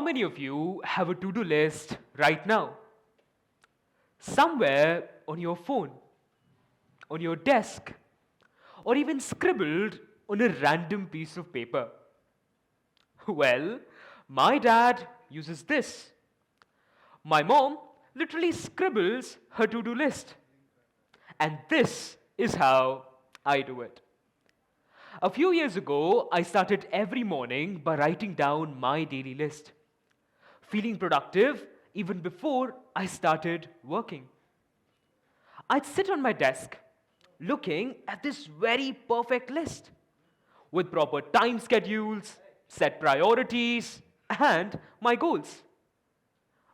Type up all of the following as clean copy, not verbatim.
many of you have a to-do list right now? Somewhere on your phone, on your desk, or even scribbled on a random piece of paper. Well, my dad uses this. My mom literally scribbles her to-do list. And this is how I do it. A few years ago, I started every morning by writing down my daily list, feeling productive even before I started working. I'd sit on my desk looking at this very perfect list with proper time schedules, set priorities, and my goals.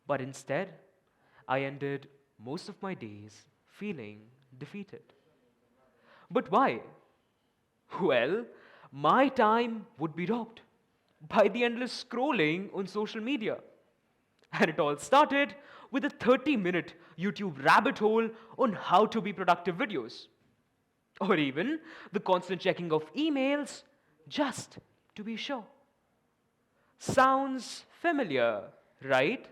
But instead, I ended most of my days feeling defeated. But why? Well, my time would be robbed by the endless scrolling on social media. And it all started with a 30-minute YouTube rabbit hole on how to be productive videos. Or even the constant checking of emails just to be sure. Sounds familiar, right?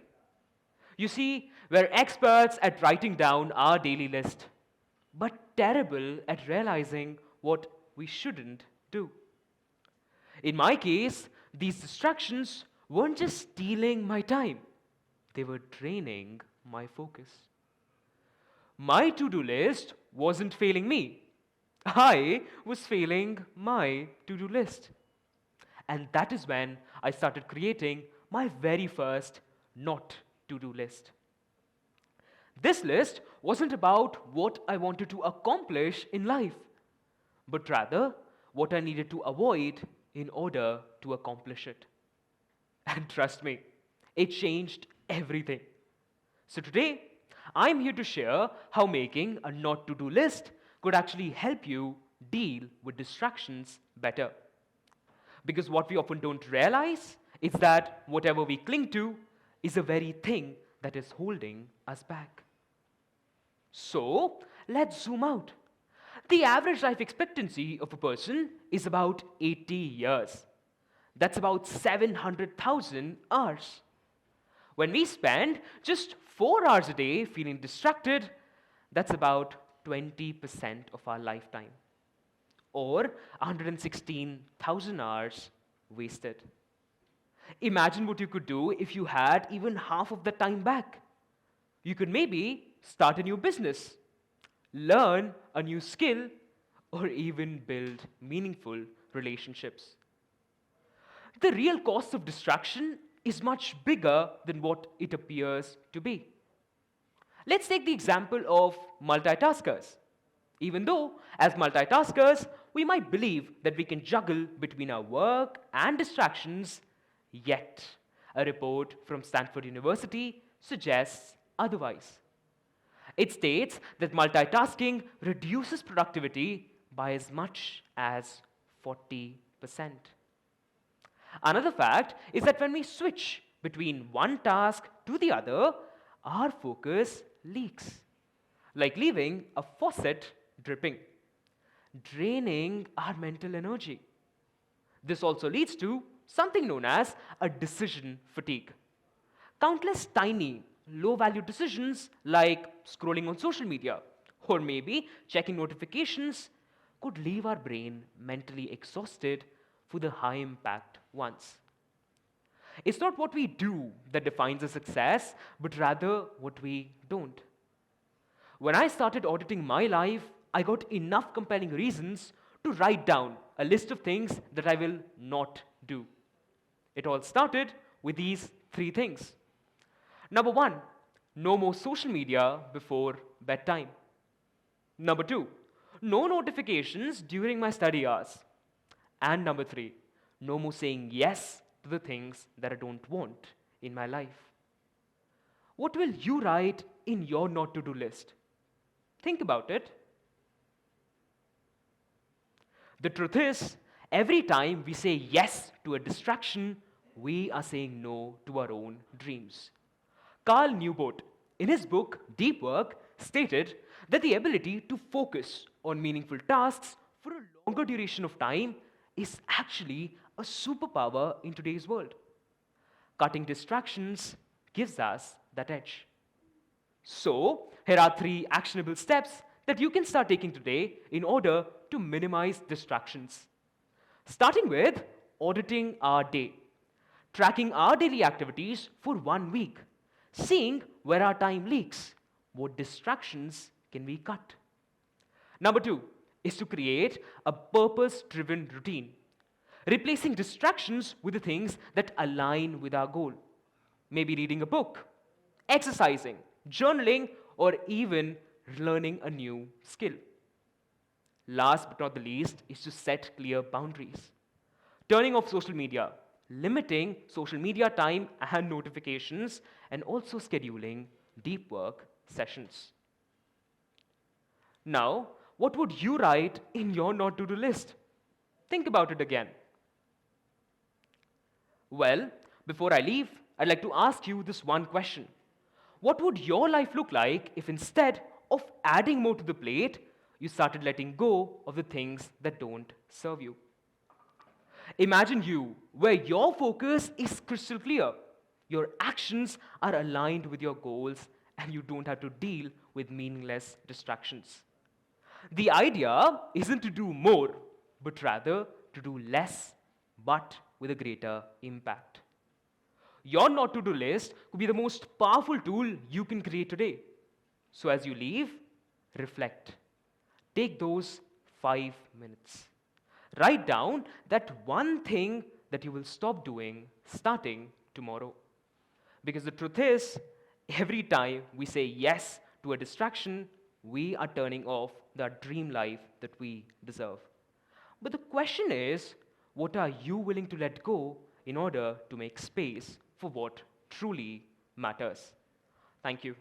You see, we're experts at writing down our daily list, but terrible at realizing what we shouldn't do. In my case, these distractions weren't just stealing my time, they were draining my focus. My to-do list wasn't failing me. I was failing my to-do list. And that is when I started creating my very first not to-do list. This list wasn't about what I wanted to accomplish in life, but rather what I needed to avoid in order to accomplish it. And trust me, it changed everything. So today, I'm here to share how making a not to do list could actually help you deal with distractions better. Because what we often don't realize is that whatever we cling to is the very thing that is holding us back. So, let's zoom out. The average life expectancy of a person is about 80 years. That's about 700,000 hours. When we spend just 4 hours a day feeling distracted, that's about 20% of our lifetime, or 116,000 hours wasted. Imagine what you could do if you had even half of the time back. You could maybe start a new business, learn a new skill, or even build meaningful relationships. The real cost of distraction is much bigger than what it appears to be. Let's take the example of multitaskers. Even though, as multitaskers, we might believe that we can juggle between our work and distractions, yet a report from Stanford University suggests otherwise. It states that multitasking reduces productivity by as much as 40%. Another fact is that when we switch between one task to the other, our focus leaks, like leaving a faucet dripping, draining our mental energy. This also leads to something known as a decision fatigue. Countless tiny, low-value decisions like scrolling on social media or maybe checking notifications could leave our brain mentally exhausted for the high-impact ones. It's not what we do that defines a success, but rather what we don't. When I started auditing my life, I got enough compelling reasons to write down a list of things that I will not do. It all started with these 3 things. Number 1, no more social media before bedtime. Number 2, no notifications during my study hours. And number 3, no more saying yes to the things that I don't want in my life. What will you write in your not to do list? Think about it. The truth is, every time we say yes to a distraction, we are saying no to our own dreams. Carl Newport, in his book Deep Work, stated that the ability to focus on meaningful tasks for a longer duration of time is actually a superpower in today's world. Cutting distractions gives us that edge. So, here are 3 actionable steps that you can start taking today in order to minimize distractions. Starting with auditing our day, tracking our daily activities for 1 week, seeing where our time leaks, what distractions can we cut. Number 2 is to create a purpose driven routine, replacing distractions with the things that align with our goal. Maybe reading a book, exercising, journaling, or even learning a new skill. Last but not the least is to set clear boundaries. Turning off social media, limiting social media time and notifications, and also scheduling deep work sessions. Now, what would you write in your not to do list? Think about it again. Well, before I leave, I'd like to ask you this one question. What would your life look like if instead of adding more to the plate, you started letting go of the things that don't serve you? Imagine you where your focus is crystal clear, your actions are aligned with your goals, and you don't have to deal with meaningless distractions. The idea isn't to do more, but rather to do less, but with a greater impact. Your not to do list could be the most powerful tool you can create today. So as you leave, reflect. Take those 5 minutes. Write down that one thing that you will stop doing starting tomorrow. Because the truth is, every time we say yes to a distraction, we are turning off the dream life that we deserve. But the question is, what are you willing to let go in order to make space for what truly matters? Thank you.